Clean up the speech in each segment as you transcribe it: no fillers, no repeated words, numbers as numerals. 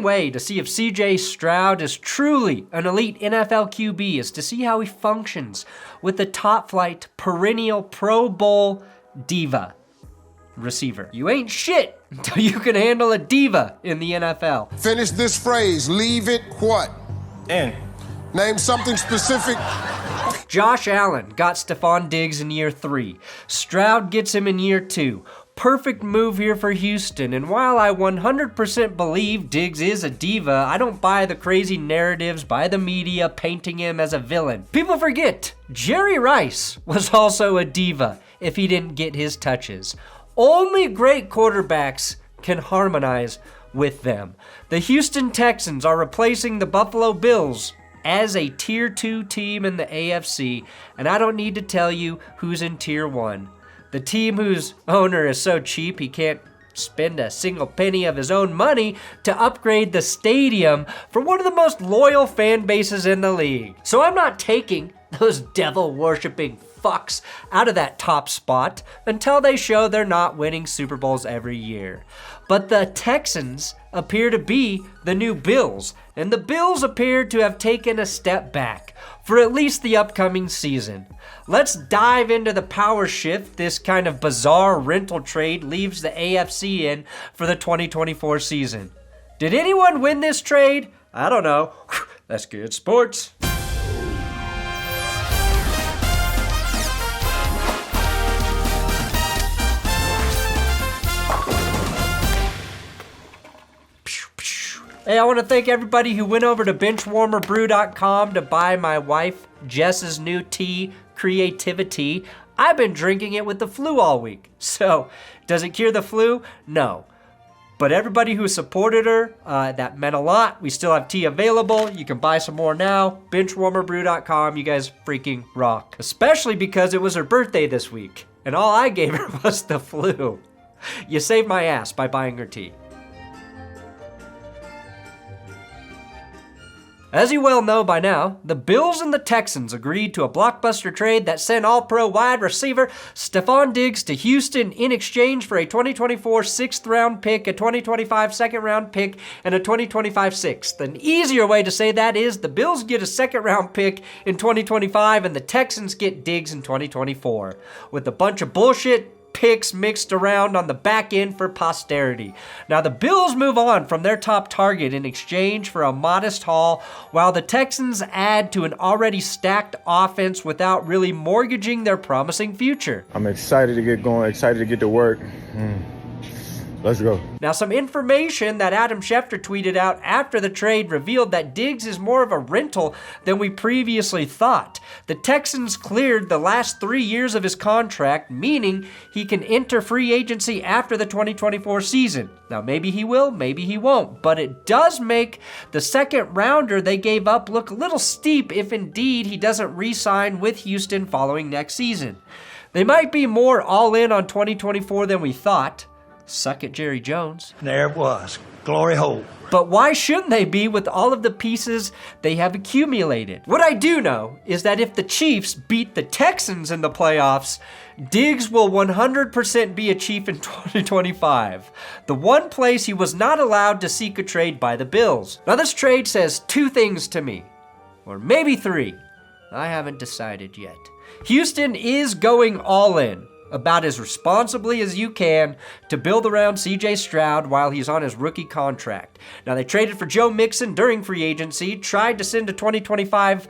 way to see if CJ Stroud is truly an elite NFL QB is to see how he functions with the top-flight, perennial Pro Bowl diva receiver. You ain't shit until you can handle a diva in the NFL. Finish this phrase. Leave it what? In. Name something specific. Josh Allen got Stefon Diggs in year 3. Stroud gets him in year 2. Perfect move here for Houston, and while I 100% believe Diggs is a diva, I don't buy the crazy narratives by the media painting him as a villain. People forget, Jerry Rice was also a diva if he didn't get his touches. Only great quarterbacks can harmonize with them. The Houston Texans are replacing the Buffalo Bills as a Tier 2 team in the AFC, and I don't need to tell you who's in Tier 1. The team whose owner is so cheap he can't spend a single penny of his own money to upgrade the stadium for one of the most loyal fan bases in the league. So I'm not taking those devil-worshipping fucks out of that top spot until they show they're not winning Super Bowls every year. But the Texans appear to be the new Bills, and the Bills appear to have taken a step back for at least the upcoming season. Let's dive into the power shift this kind of bizarre rental trade leaves the AFC in for the 2024 season. Did anyone win this trade? I don't know. That's good sports. Hey, I want to thank everybody who went over to benchwarmerbrew.com to buy my wife Jess's new tea, Creativity. I've been drinking it with the flu all week. So, does it cure the flu? No. But everybody who supported her, that meant a lot. We still have tea available. You can buy some more now. Benchwarmerbrew.com. You guys freaking rock. Especially because it was her birthday this week. And all I gave her was the flu. You saved my ass by buying her tea. As you well know by now, the Bills and the Texans agreed to a blockbuster trade that sent all-pro wide receiver Stefon Diggs to Houston in exchange for a 2024 6th-round pick, a 2025 2nd-round pick, and a 2025 6th. An easier way to say that is the Bills get a 2nd-round pick in 2025 and the Texans get Diggs in 2024. With a bunch of bullshit picks mixed around on the back end for posterity. Now the Bills move on from their top target in exchange for a modest haul, while the Texans add to an already stacked offense without really mortgaging their promising future. I'm excited to get going, excited to get to work. Let's go. Now, some information that Adam Schefter tweeted out after the trade revealed that Diggs is more of a rental than we previously thought. The Texans cleared the last 3 years of his contract, meaning he can enter free agency after the 2024 season. Now, maybe he will, maybe he won't, but it does make the 2nd rounder they gave up look a little steep if indeed he doesn't re-sign with Houston following next season. They might be more all in on 2024 than we thought. Suck it, Jerry Jones. There it was. Glory hole. But why shouldn't they be with all of the pieces they have accumulated? What I do know is that if the Chiefs beat the Texans in the playoffs, Diggs will 100% be a Chief in 2025. The one place he was not allowed to seek a trade by the Bills. Now this trade says 2 things to me. Or maybe 3. I haven't decided yet. Houston is going all in, about as responsibly as you can, to build around CJ Stroud while he's on his rookie contract. Now, they traded for Joe Mixon during free agency, tried to send a 2025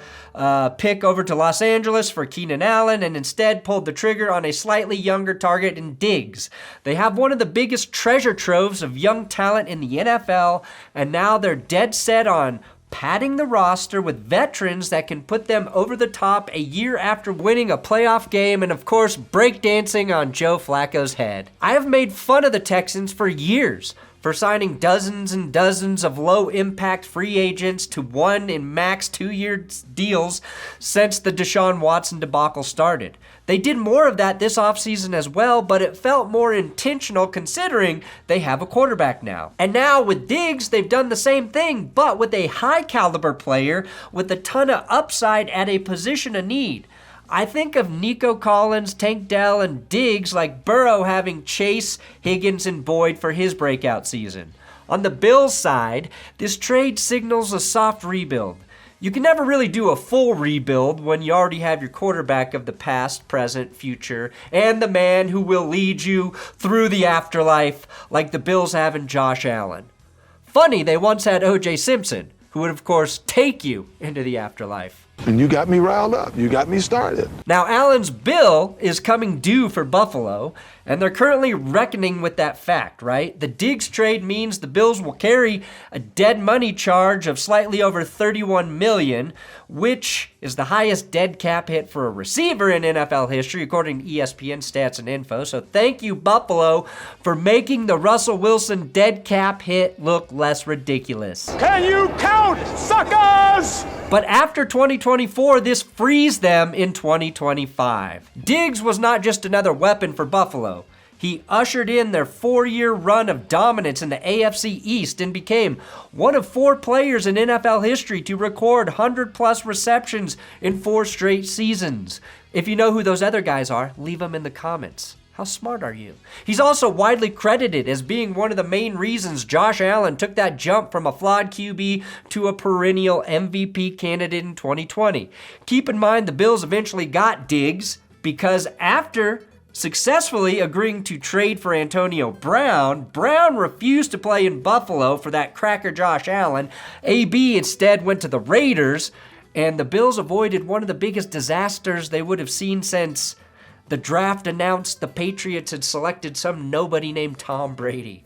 pick over to Los Angeles for Keenan Allen, and instead pulled the trigger on a slightly younger target in Diggs. They have one of the biggest treasure troves of young talent in the NFL, and now they're dead set on padding the roster with veterans that can put them over the top a year after winning a playoff game and, of course, breakdancing on Joe Flacco's head. I have made fun of the Texans for years for signing dozens and dozens of low-impact free agents to 1 and max 2-year deals since the Deshaun Watson debacle started. They did more of that this offseason as well, but it felt more intentional considering they have a quarterback now. And now with Diggs, they've done the same thing, but with a high-caliber player with a ton of upside at a position of need. I think of Nico Collins, Tank Dell, and Diggs like Burrow having Chase, Higgins, and Boyd for his breakout season. On the Bills side, this trade signals a soft rebuild. You can never really do a full rebuild when you already have your quarterback of the past, present, future, and the man who will lead you through the afterlife like the Bills have in Josh Allen. Funny, they once had O.J. Simpson, who would, of course, take you into the afterlife. And you got me riled up. You got me started. Now, Allen's bill is coming due for Buffalo, and they're currently reckoning with that fact, right? The Diggs trade means the Bills will carry a dead money charge of slightly over $31 million, which is the highest dead cap hit for a receiver in NFL history, according to ESPN Stats and Info. So thank you, Buffalo, for making the Russell Wilson dead cap hit look less ridiculous. Can you count, suckers? But after 2024, this frees them in 2025. Diggs was not just another weapon for Buffalo. He ushered in their 4-year run of dominance in the AFC East and became one of 4 players in NFL history to record 100-plus receptions in 4 straight seasons. If you know who those other guys are, leave them in the comments. How smart are you? He's also widely credited as being one of the main reasons Josh Allen took that jump from a flawed QB to a perennial MVP candidate in 2020. Keep in mind the Bills eventually got Diggs because after successfully agreeing to trade for Antonio Brown, Brown refused to play in Buffalo for that cracker Josh Allen. AB instead went to the Raiders, and the Bills avoided one of the biggest disasters they would have seen since the draft announced the Patriots had selected some nobody named Tom Brady.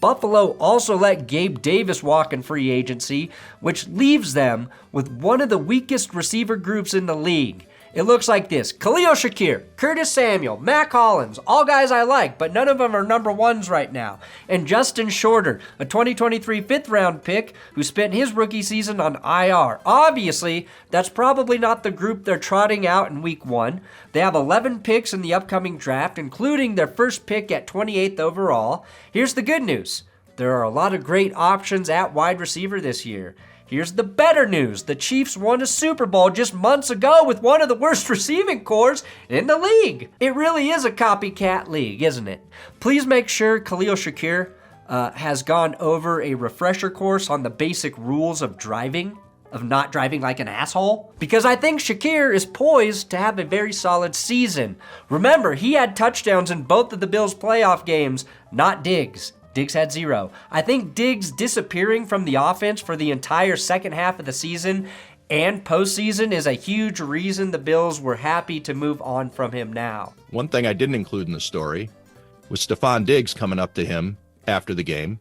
Buffalo also let Gabe Davis walk in free agency, which leaves them with one of the weakest receiver groups in the league. It looks like this: Khalil Shakir, Curtis Samuel, Mac Hollins, all guys I like, but none of them are number ones right now. And Justin Shorter, a 2023 fifth-round pick who spent his rookie season on IR. Obviously, that's probably not the group they're trotting out in week 1. They have 11 picks in the upcoming draft, including their first pick at 28th overall. Here's the good news: there are a lot of great options at wide receiver this year. Here's the better news: the Chiefs won a Super Bowl just months ago with one of the worst receiving corps in the league. It really is a copycat league, isn't it? Please make sure Khalil Shakir has gone over a refresher course on the basic rules of driving, of not driving like an asshole, because I think Shakir is poised to have a very solid season. Remember, he had touchdowns in both of the Bills' playoff games, not Diggs. Diggs had 0. I think Diggs disappearing from the offense for the entire second half of the season and postseason is a huge reason the Bills were happy to move on from him now. One thing I didn't include in the story was Stefon Diggs coming up to him after the game.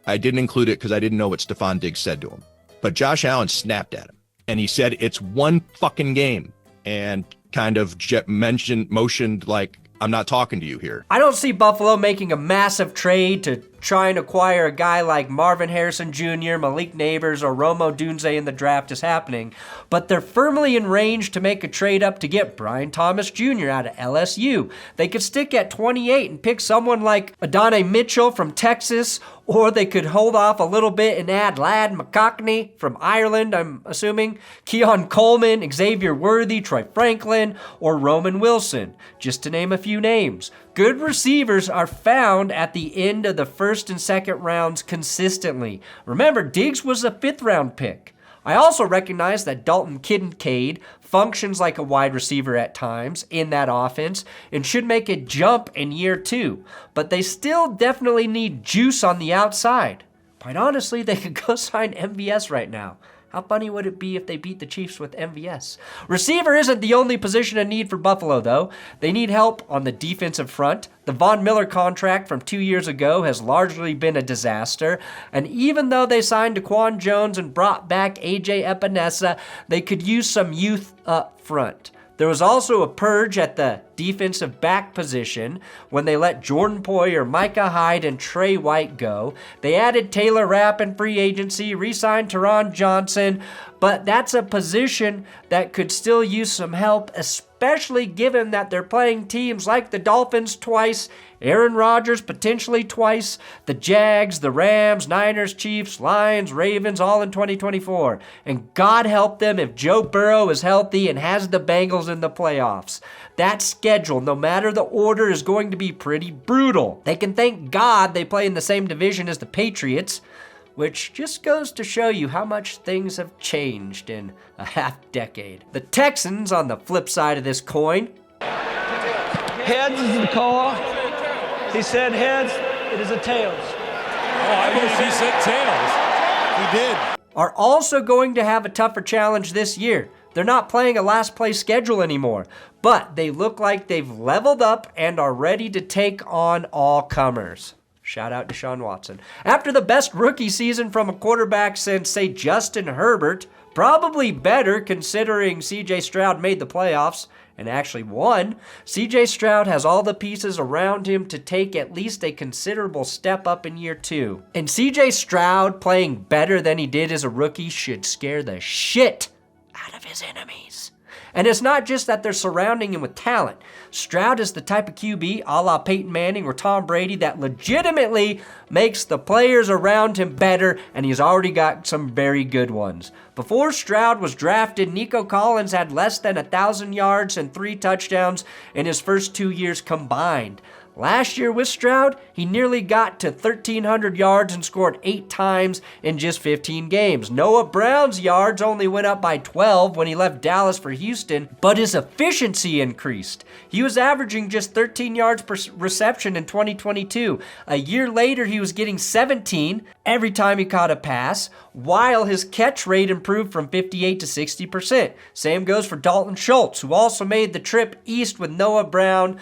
I didn't include it because I didn't know what Stefon Diggs said to him. But Josh Allen snapped at him, and he said, "It's one fucking game," and kind of motioned like, "I'm not talking to you here." I don't see Buffalo making a massive trade to try and acquire a guy like Marvin Harrison Jr., Malik Neighbors, or Rome Odunze in the draft is happening, but they're firmly in range to make a trade up to get Brian Thomas Jr. out of LSU. They could stick at 28 and pick someone like Adonai Mitchell from Texas, or they could hold off a little bit and add Ladd McConkey from Ireland, I'm assuming, Keon Coleman, Xavier Worthy, Troy Franklin, or Roman Wilson, just to name a few names. Good receivers are found at the end of the first and second rounds consistently. Remember, Diggs was a 5th-round pick. I also recognize that Dalton Kincaid functions like a wide receiver at times in that offense and should make a jump in year 2, but they still definitely need juice on the outside. Quite honestly, they could go sign MVS right now. How funny would it be if they beat the Chiefs with MVS? Receiver isn't the only position in need for Buffalo, though. They need help on the defensive front. The Von Miller contract from 2 years ago has largely been a disaster, and even though they signed DaQuan Jones and brought back A.J. Epinesa, they could use some youth up front. There was also a purge at the defensive back position when they let Jordan Poyer, Micah Hyde, and Trey White go. They added Taylor Rapp in free agency, re-signed Teron Johnson, but that's a position that could still use some help, especially given that they're playing teams like the Dolphins twice, Aaron Rodgers potentially twice, the Jags, the Rams, Niners, Chiefs, Lions, Ravens, all in 2024. And God help them if Joe Burrow is healthy and has the Bengals in the playoffs. That schedule, no matter the order, is going to be pretty brutal. They can thank God they play in the same division as the Patriots, which just goes to show you how much things have changed in a half-decade. The Texans, on the flip side of this coin, heads is the call. He said heads, it is a tails. Oh, I believe he said tails. He did. Are also going to have a tougher challenge this year. They're not playing a last place schedule anymore, but they look like they've leveled up and are ready to take on all comers. Shout out to Deshaun Watson. After the best rookie season from a quarterback since, say, Justin Herbert, probably better considering CJ Stroud made the playoffs and actually won, CJ Stroud has all the pieces around him to take at least a considerable step up in year 2. And CJ Stroud playing better than he did as a rookie should scare the shit out of his enemies. And it's not just that they're surrounding him with talent. Stroud is the type of QB, a la Peyton Manning or Tom Brady, that legitimately makes the players around him better, and he's already got some very good ones. Before Stroud was drafted, Nico Collins had less than 1,000 yards and 3 touchdowns in his first 2 years combined. Last year with Stroud, he nearly got to 1,300 yards and scored 8 times in just 15 games. Noah Brown's yards only went up by 12 when he left Dallas for Houston, but his efficiency increased. He was averaging just 13 yards per reception in 2022. A year later, he was getting 17 every time he caught a pass, while his catch rate improved from 58 to 60%. Same goes for Dalton Schultz, who also made the trip east with Noah Brown.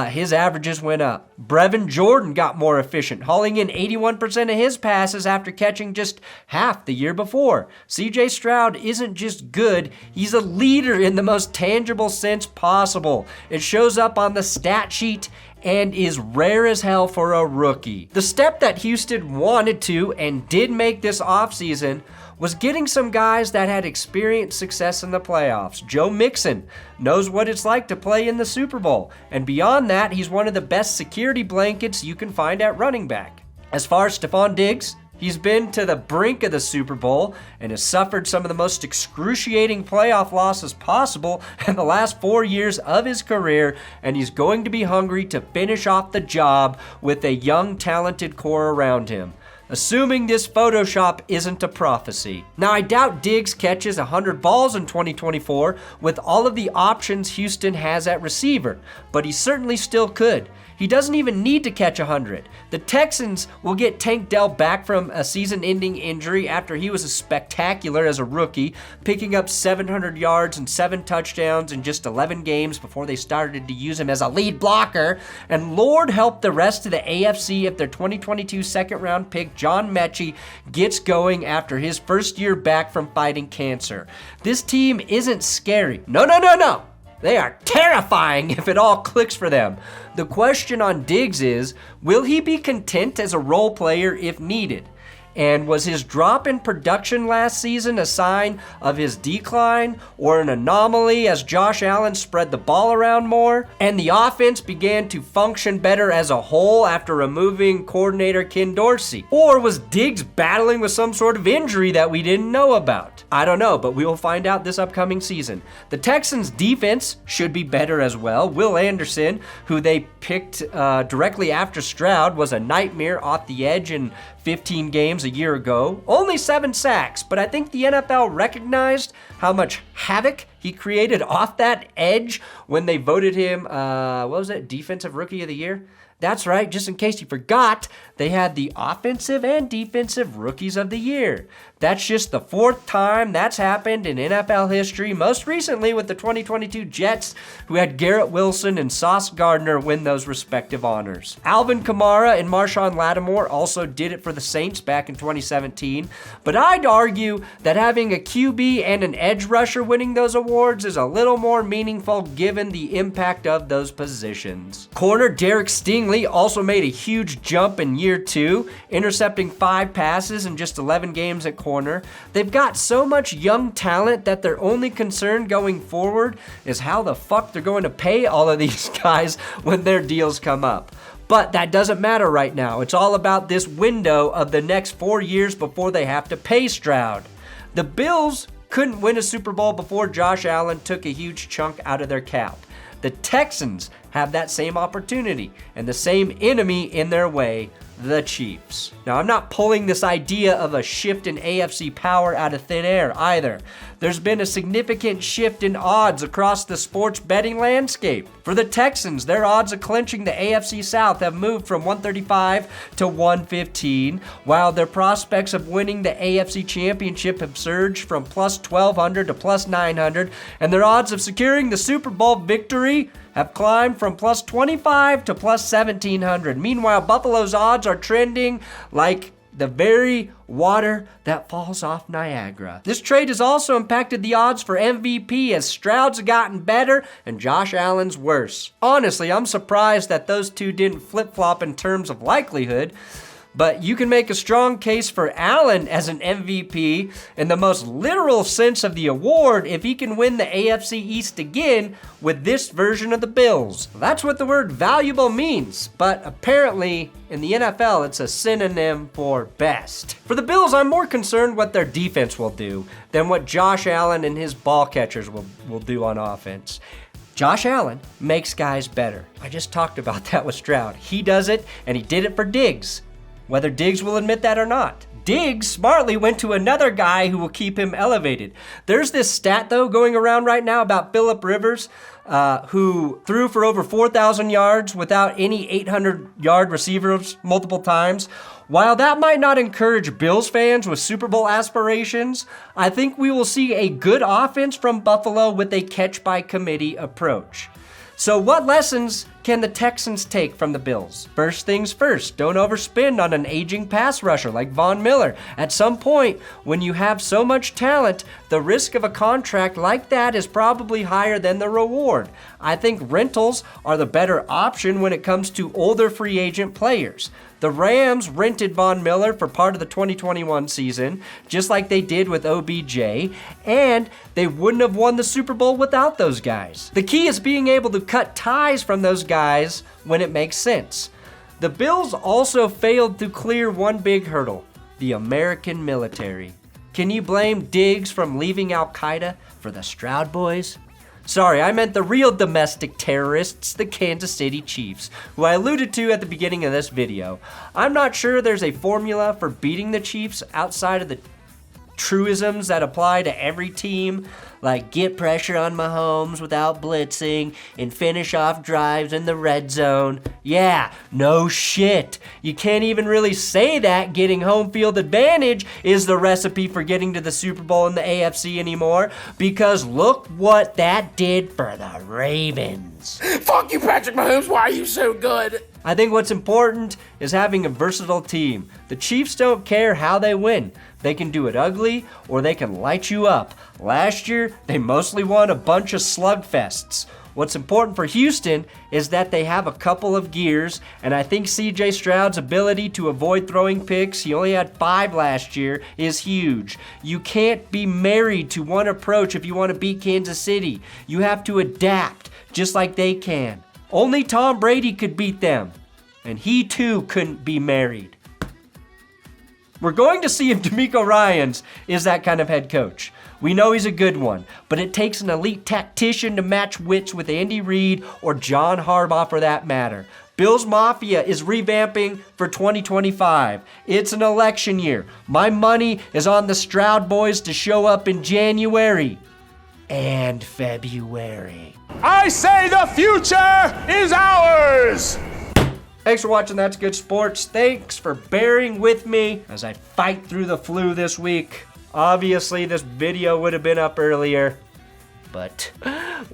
His averages went up. Brevin Jordan got more efficient, hauling in 81% of his passes after catching just half the year before. CJ Stroud isn't just good, he's a leader in the most tangible sense possible. It shows up on the stat sheet and is rare as hell for a rookie. The step that Houston wanted to and did make this offseason was getting some guys that had experienced success in the playoffs. Joe Mixon knows what it's like to play in the Super Bowl, and beyond that, he's one of the best security blankets you can find at running back. As far as Stefon Diggs, he's been to the brink of the Super Bowl and has suffered some of the most excruciating playoff losses possible in the last 4 years of his career, and he's going to be hungry to finish off the job with a young, talented core around him. Assuming this Photoshop isn't a prophecy. Now, I doubt Diggs catches 100 balls in 2024 with all of the options Houston has at receiver, but he certainly still could. He doesn't even need to catch 100. The Texans will get Tank Dell back from a season-ending injury after he was spectacular as a rookie, picking up 700 yards and 7 touchdowns in just 11 games before they started to use him as a lead blocker. And Lord help the rest of the AFC if their 2022 second-round pick John Mechie gets going after his first year back from fighting cancer. This team isn't scary. No. They are terrifying if it all clicks for them. The question on Diggs is, will he be content as a role player if needed? And was his drop in production last season a sign of his decline or an anomaly as Josh Allen spread the ball around more and the offense began to function better as a whole after removing coordinator Ken Dorsey? Or was Diggs battling with some sort of injury that we didn't know about? I don't know, but we will find out this upcoming season. The Texans' defense should be better as well. Will Anderson, who they picked directly after Stroud, was a nightmare off the edge in 15 games a year ago. Only 7 sacks, but I think the NFL recognized how much havoc he created off that edge when they voted him, Defensive Rookie of the Year? That's right, just in case you forgot, they had the Offensive and Defensive Rookies of the Year. That's just the 4th time that's happened in NFL history, most recently with the 2022 Jets, who had Garrett Wilson and Sauce Gardner win those respective honors. Alvin Kamara and Marshawn Lattimore also did it for the Saints back in 2017, but I'd argue that having a QB and an edge rusher winning those awards is a little more meaningful given the impact of those positions. Corner Derek Stingley also made a huge jump in year 2, intercepting 5 passes in just 11 games at corner. They've got so much young talent that their only concern going forward is how the fuck they're going to pay all of these guys when their deals come up. But that doesn't matter right now. It's all about this window of the next 4 years before they have to pay Stroud. The Bills couldn't win a Super Bowl before Josh Allen took a huge chunk out of their cap. The Texans have that same opportunity and the same enemy in their way, the Chiefs. Now, I'm not pulling this idea of a shift in AFC power out of thin air either. There's been a significant shift in odds across the sports betting landscape. For the Texans, their odds of clinching the AFC South have moved from 135 to 115, while their prospects of winning the AFC Championship have surged from plus 1,200 to plus 900, and their odds of securing the Super Bowl victory have climbed from plus 25 to plus 1,700. Meanwhile, Buffalo's odds are trending like the very water that falls off Niagara. This trade has also impacted the odds for MVP as Stroud's gotten better and Josh Allen's worse. Honestly, I'm surprised that those two didn't flip-flop in terms of likelihood, but you can make a strong case for Allen as an MVP in the most literal sense of the award if he can win the AFC East again with this version of the Bills. That's what the word valuable means, but apparently in the NFL it's a synonym for best. For the Bills, I'm more concerned what their defense will do than what Josh Allen and his ball catchers will do on offense. Josh Allen makes guys better. I just talked about that with Stroud. He does it, and he did it for Diggs, whether Diggs will admit that or not. Diggs smartly went to another guy who will keep him elevated. There's this stat, though, going around right now about Phillip Rivers, who threw for over 4,000 yards without any 800-yard receivers multiple times. While that might not encourage Bills fans with Super Bowl aspirations, I think we will see a good offense from Buffalo with a catch-by-committee approach. So what lessons can the Texans take from the Bills? First things first, don't overspend on an aging pass rusher like Von Miller. At some point, when you have so much talent, the risk of a contract like that is probably higher than the reward. I think rentals are the better option when it comes to older free agent players. The Rams rented Von Miller for part of the 2021 season, just like they did with OBJ, and they wouldn't have won the Super Bowl without those guys. The key is being able to cut ties from those guys when it makes sense. The Bills also failed to clear one big hurdle: the American military. Can you blame Diggs from leaving Al-Qaeda for the Stroud boys? Sorry, I meant the real domestic terrorists, the Kansas City Chiefs, who I alluded to at the beginning of this video. I'm not sure there's a formula for beating the Chiefs outside of the truisms that apply to every team, like get pressure on Mahomes without blitzing and finish off drives in the red zone. Yeah, no shit. You can't even really say that getting home field advantage is the recipe for getting to the Super Bowl in the AFC anymore, because look what that did for the Ravens. Fuck you, Patrick Mahomes. Why are you so good? I think what's important is having a versatile team. The Chiefs don't care how they win. They can do it ugly or they can light you up. Last year, they mostly won a bunch of slugfests. What's important for Houston is that they have a couple of gears, and I think CJ Stroud's ability to avoid throwing picks, he only had 5 last year, is huge. You can't be married to one approach if you want to beat Kansas City. You have to adapt, just like they can. Only Tom Brady could beat them, and he too couldn't be married. We're going to see if DeMeco Ryans is that kind of head coach. We know he's a good one, but it takes an elite tactician to match wits with Andy Reid or John Harbaugh for that matter. Bills Mafia is revamping for 2025. It's an election year. My money is on the Stroud boys to show up in January and February. I say the future is ours! Thanks for watching That's Good Sports. Thanks for bearing with me as I fight through the flu this week. Obviously, this video would have been up earlier, but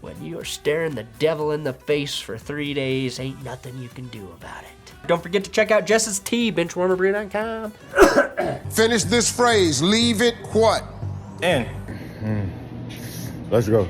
when you're staring the devil in the face for 3 days, ain't nothing you can do about it. Don't forget to check out Jess's tea, benchwarmerbrew.com. Finish this phrase. Leave it what? Let's go.